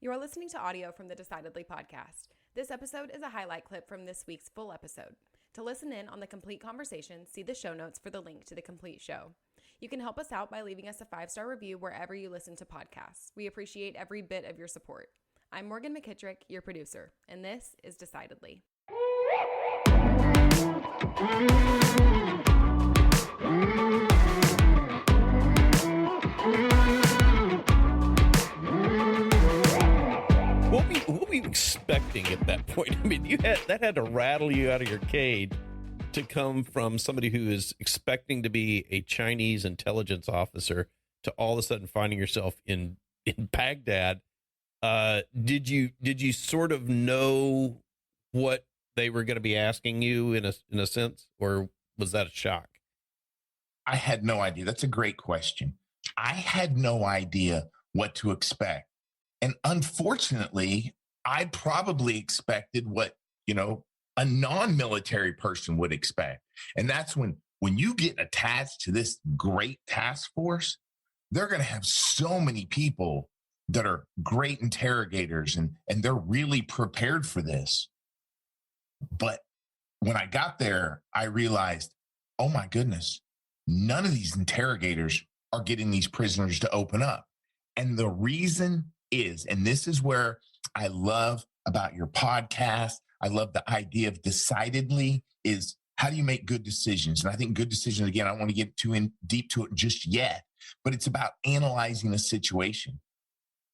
You are listening to audio from the Decidedly podcast. This episode is a highlight clip from this week's full episode. To listen in on the complete conversation, see the show notes for the link to the complete show. You can help us out by leaving us a 5-star review wherever you listen to podcasts. We appreciate every bit of your support. I'm Morgan McKittrick, your producer, and this is Decidedly. What were you expecting at that point? I mean, that had to rattle you out of your cage to come from somebody who is expecting to be a Chinese intelligence officer to all of a sudden finding yourself in Baghdad. Did you sort of know what they were going to be asking you in a sense, or was that a shock? I had no idea. That's a great question. I had no idea what to expect. And unfortunately, I probably expected what, a non-military person would expect. And that's when you get attached to this great task force, they're going to have so many people that are great interrogators and they're really prepared for this. But when I got there, I realized, oh my goodness, none of these interrogators are getting these prisoners to open up. And the reason is, and this is where I love about your podcast, I love the idea of decidedly, is how do you make good decisions? And I think good decisions, again, I don't want to get too in deep to it just yet, but it's about analyzing a situation.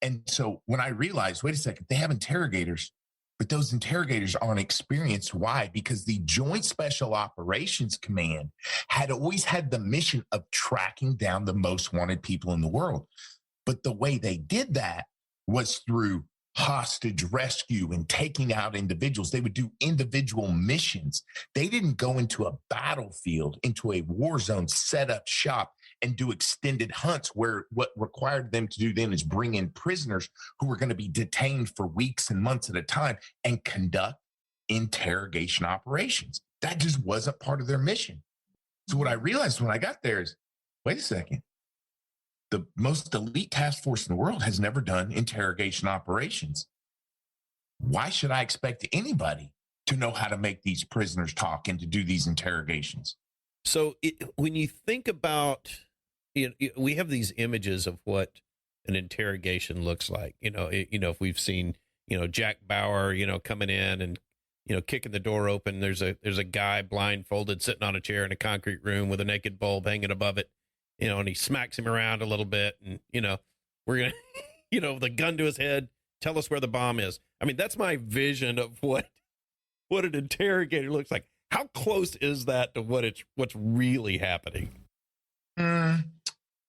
And so when I realized, wait a second, they have interrogators, but those interrogators aren't experienced. Why? Because the Joint Special Operations Command had always had the mission of tracking down the most wanted people in the world. But the way they did that was through hostage rescue and taking out individuals. They would do individual missions. They didn't go into a battlefield, into a war zone, set up shop and do extended hunts where what required them to do then is bring in prisoners who were going to be detained for weeks and months at a time and conduct interrogation operations. That just wasn't part of their mission. So what I realized when I got there is, wait a second, the most elite task force in the world has never done interrogation operations. Why should I expect anybody to know how to make these prisoners talk and to do these interrogations? So when you think about, we have these images of what an interrogation looks like. If we've seen, Jack Bauer, coming in and, kicking the door open, there's a guy blindfolded sitting on a chair in a concrete room with a naked bulb hanging above it, and he smacks him around a little bit, and, we're going to, the gun to his head, tell us where the bomb is. I mean, that's my vision of what an interrogator looks like. How close is that to what's really happening?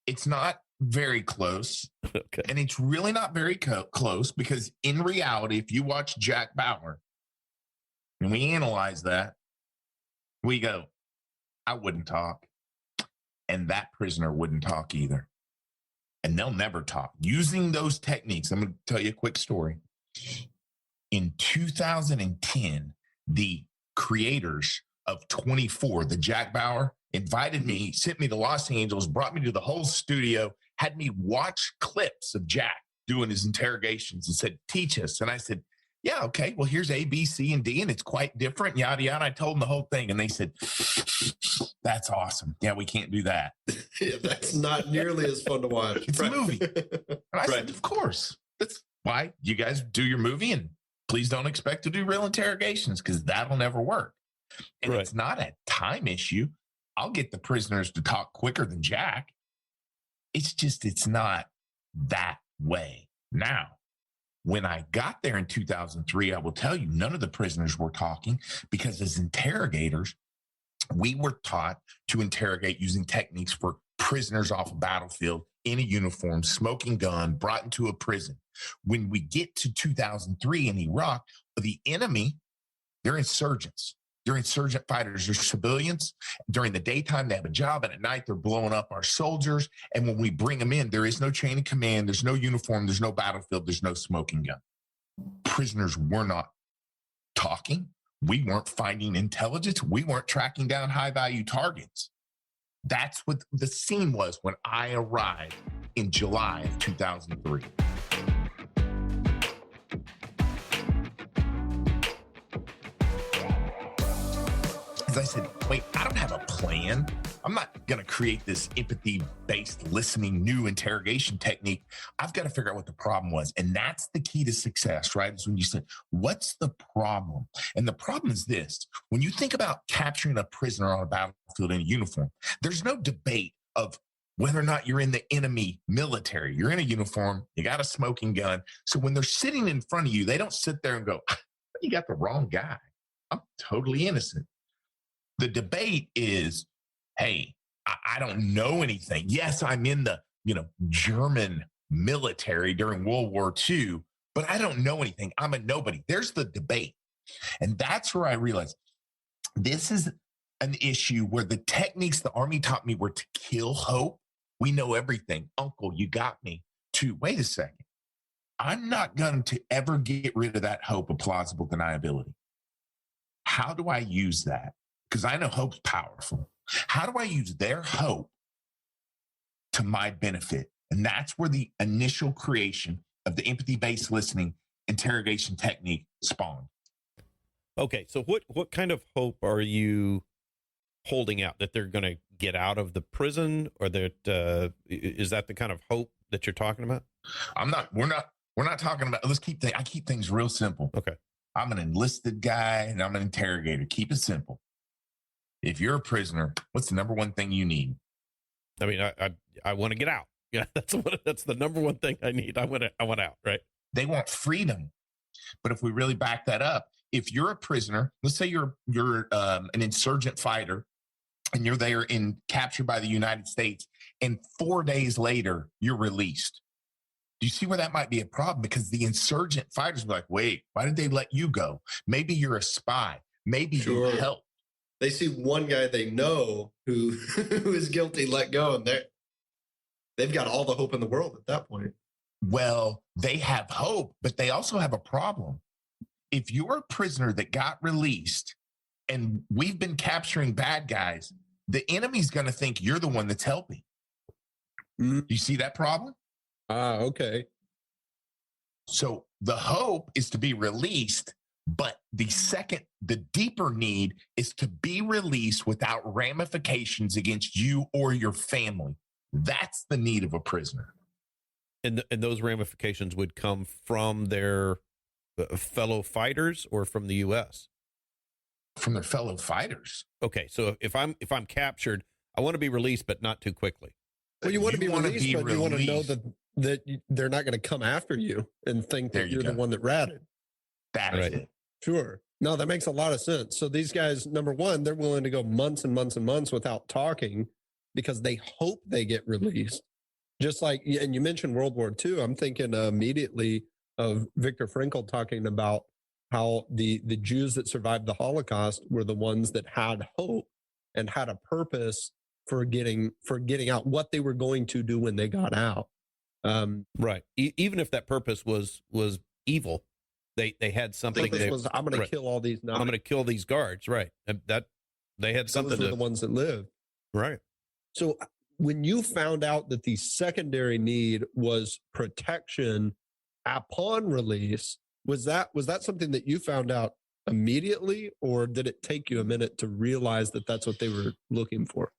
It's not very close. Okay. And it's really not very close because in reality, if you watch Jack Bauer and we analyze that, we go, I wouldn't talk. And that prisoner wouldn't talk either. And they'll never talk. Using those techniques, I'm going to tell you a quick story. In 2010, the creators of 24, the Jack Bauer, invited me, sent me to Los Angeles, brought me to the whole studio, had me watch clips of Jack doing his interrogations and said, teach us. And I said, yeah, okay, well, here's A, B, C, and D, and it's quite different, yada, yada. I told them the whole thing, and they said, that's awesome. Yeah, we can't do that. Yeah, that's not nearly as fun to watch. It's a movie. And I said, of course. That's why you guys do your movie, and please don't expect to do real interrogations because that'll never work. And It's not a time issue. I'll get the prisoners to talk quicker than Jack. It's not that way. Now, when I got there in 2003, I will tell you, none of the prisoners were talking because as interrogators, we were taught to interrogate using techniques for prisoners off a battlefield in a uniform, smoking gun, brought into a prison. When we get to 2003 in Iraq, the enemy, they're insurgents. They're insurgent fighters. They're civilians. During the daytime, they have a job, and at night, they're blowing up our soldiers. And when we bring them in, there is no chain of command. There's no uniform. There's no battlefield. There's no smoking gun. Prisoners were not talking. We weren't finding intelligence. We weren't tracking down high-value targets. That's what the scene was when I arrived in July of 2003. because I said, wait, I don't have a plan. I'm not going to create this empathy-based listening new interrogation technique. I've got to figure out what the problem was. And that's the key to success, right? Is when you say, what's the problem? And the problem is this. When you think about capturing a prisoner on a battlefield in a uniform, there's no debate of whether or not you're in the enemy military. You're in a uniform, you got a smoking gun. So when they're sitting in front of you, they don't sit there and go, you got the wrong guy. I'm totally innocent. The debate is, hey, I don't know anything. Yes, I'm in the, German military during World War II, but I don't know anything. I'm a nobody. There's the debate. And that's where I realized this is an issue where the techniques the Army taught me were to kill hope. We know everything. Uncle, you got me. To, wait a second. I'm not going to ever get rid of that hope of plausible deniability. How do I use that? Because I know hope's powerful. How do I use their hope to my benefit? And that's where the initial creation of the empathy-based listening interrogation technique spawned. Okay, so what kind of hope are you holding out? That they're going to get out of the prison, or that is that the kind of hope that you're talking about? We're not talking about. I keep things real simple. Okay. I'm an enlisted guy and I'm an interrogator. Keep it simple. If you're a prisoner, what's the number one thing you need? I mean, I want to get out. Yeah, that's the number one thing I need. I want out, right? They want freedom. But if we really back that up, if you're a prisoner, let's say you're an insurgent fighter and you're there captured by the United States, and 4 days later you're released. Do you see where that might be a problem? Because the insurgent fighters are like, wait, why did they let you go? Maybe you're a spy. Maybe you helped. They see one guy they know who is guilty, let go, and they've got all the hope in the world at that point. Well, they have hope, but they also have a problem. If you're a prisoner that got released and we've been capturing bad guys, the enemy's going to think you're the one that's helping. Mm-hmm. Do you see that problem? Okay. So the hope is to be released, but the deeper need is to be released without ramifications against you or your family. That's the need of a prisoner. And those ramifications would come from their fellow fighters or from the U.S.? From their fellow fighters. Okay, so if I'm captured, I want to be released, but not too quickly. Well, you want to be released, but you want to know that they're not going to come after you and think that you're the one that ratted. That is it. Sure. No, that makes a lot of sense. So these guys, number one, they're willing to go months and months and months without talking because they hope they get released. Just like, and you mentioned World War II, I'm thinking immediately of Viktor Frankl talking about how the Jews that survived the Holocaust were the ones that had hope and had a purpose for getting out, what they were going to do when they got out. Right. Even if that purpose was evil, they had something. I'm going to kill all these. I'm going to kill these guards. Right. And that they had something. Those were the ones that lived. Right. So when you found out that the secondary need was protection upon release, was that something that you found out immediately, or did it take you a minute to realize that that's what they were looking for?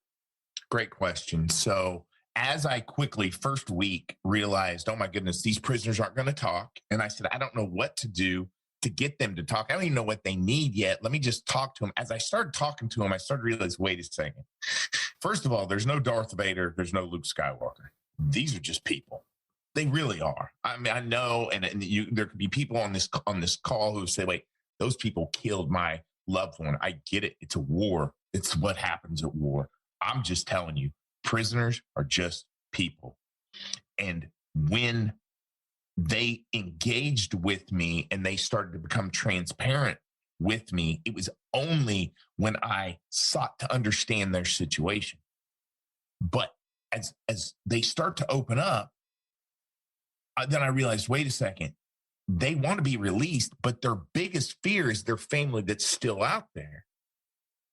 Great question. So as I quickly, first week, realized, oh my goodness, these prisoners aren't going to talk. And I said, I don't know what to do to get them to talk. I don't even know what they need yet. Let me just talk to them. As I started talking to them, I started to realize, wait a second. First of all, there's no Darth Vader. There's no Luke Skywalker. These are just people. They really are. I mean, I know, and there could be people on this call who say, wait, those people killed my loved one. I get it. It's a war. It's what happens at war. I'm just telling you, prisoners are just people. And when they engaged with me and they started to become transparent with me, it was only when I sought to understand their situation. But as they start to open up, then I realized, wait a second, they want to be released, but their biggest fear is their family that's still out there.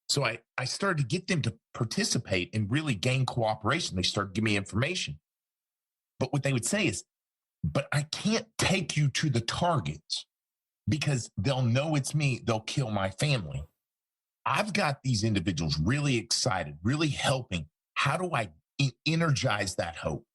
So I started to get them to participate and really gain cooperation. They started giving me information. But what they would say is, but I can't take you to the targets because they'll know it's me. They'll kill my family. I've got these individuals really excited, really helping. How do I energize that hope?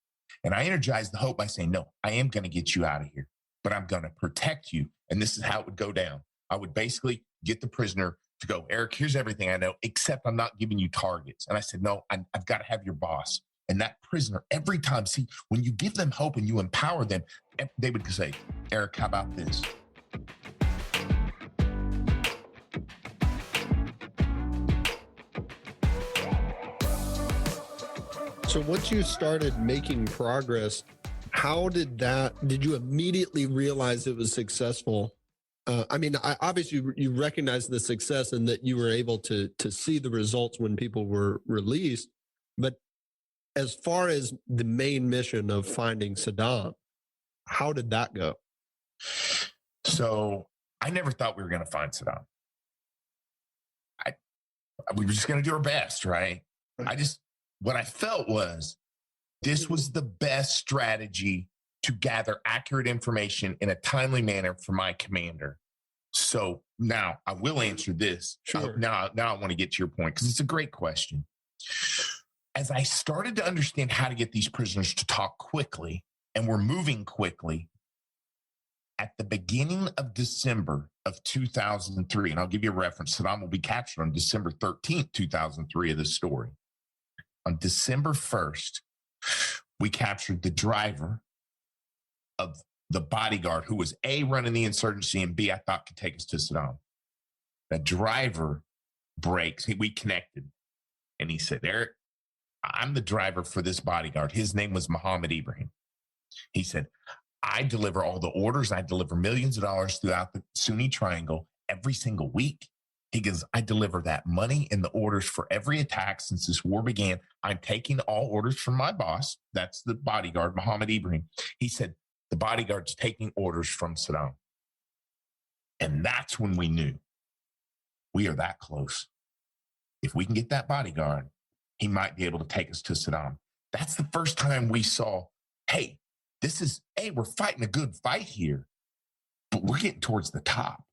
And I energize the hope by saying, no, I am going to get you out of here, but I'm going to protect you. And this is how it would go down. I would basically get the prisoner to go, Eric, here's everything I know, except I'm not giving you targets. And I said, no, I've got to have your boss. And that prisoner, every time, see, when you give them hope and you empower them, they would say, Eric, how about this? So once you started making progress, how did you immediately realize it was successful? Obviously you recognize the success and that you were able to see the results when people were released. But as far as the main mission of finding Saddam, how did that go? So I never thought we were going to find Saddam. We were just going to do our best, right? What I felt was this was the best strategy to gather accurate information in a timely manner for my commander. So now I will answer this. Sure. Now I want to get to your point because it's a great question. As I started to understand how to get these prisoners to talk quickly, and we're moving quickly, at the beginning of December of 2003, and I'll give you a reference, Saddam will be captured on December 13th, 2003 of this story. On December 1st, we captured the driver of the bodyguard who was A, running the insurgency, and B, I thought could take us to Saddam. The driver breaks. We connected. And he said, Eric, I'm the driver for this bodyguard. His name was Muhammad Ibrahim. He said, I deliver all the orders. I deliver millions of dollars throughout the Sunni Triangle every single week. He goes, I deliver that money and the orders for every attack since this war began. I'm taking all orders from my boss. That's the bodyguard, Muhammad Ibrahim. He said, the bodyguard's taking orders from Saddam. And that's when we knew we are that close. If we can get that bodyguard, he might be able to take us to Saddam. That's the first time we saw, hey, we're fighting a good fight here, but we're getting towards the top.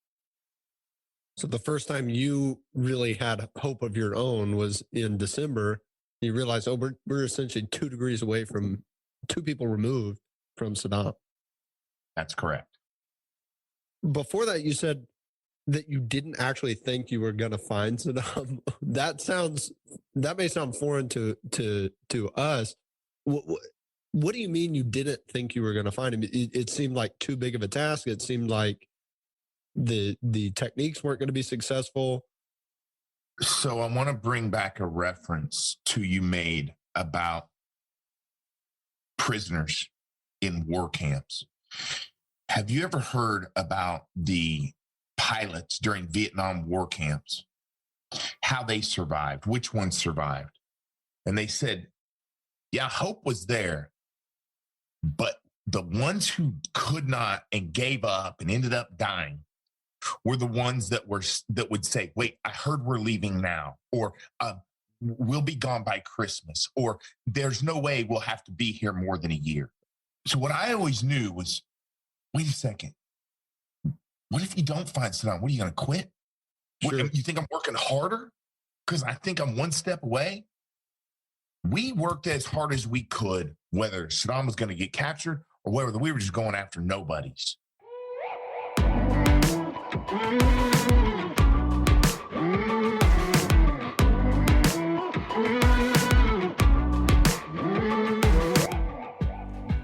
So the first time you really had hope of your own was in December. You realized, we're essentially 2 degrees away from 2 people removed from Saddam. That's correct. Before that, you said that you didn't actually think you were going to find Saddam. That may sound foreign to us. What do you mean you didn't think you were going to find him? It seemed like too big of a task. It seemed like the techniques weren't going to be successful. So I want to bring back a reference to you made about prisoners in war camps. Have you ever heard about the pilots during Vietnam war camps? How they survived, which ones survived? And they said, yeah, hope was there, but the ones who could not and gave up and ended up dying were the ones that would say, wait, I heard we're leaving now, or we'll be gone by Christmas, or there's no way we'll have to be here more than a year. So what I always knew was, wait a second, what if you don't find Saddam? What, are you going to quit? Sure. You think I'm working harder because I think I'm one step away? We worked as hard as we could, whether Saddam was going to get captured or whether we were just going after nobodies.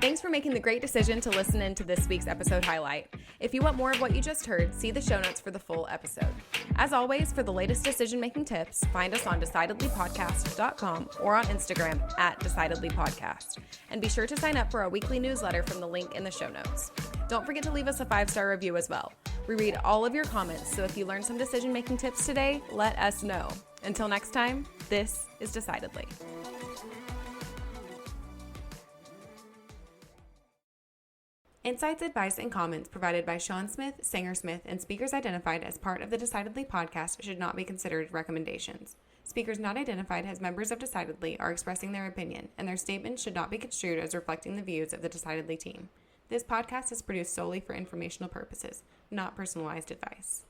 Thanks for making the great decision to listen in to this week's episode highlight. If you want more of what you just heard, see the show notes for the full episode. As always, for the latest decision-making tips, find us on decidedlypodcast.com or on Instagram @decidedlypodcast. And be sure to sign up for our weekly newsletter from the link in the show notes. Don't forget to leave us a 5-star review as well. We read all of your comments, so if you learned some decision-making tips today, let us know. Until next time, this is Decidedly. Insights, advice, and comments provided by Sean Smith, Sanger Smith, and speakers identified as part of the Decidedly podcast should not be considered recommendations. Speakers not identified as members of Decidedly are expressing their opinion, and their statements should not be construed as reflecting the views of the Decidedly team. This podcast is produced solely for informational purposes, not personalized advice.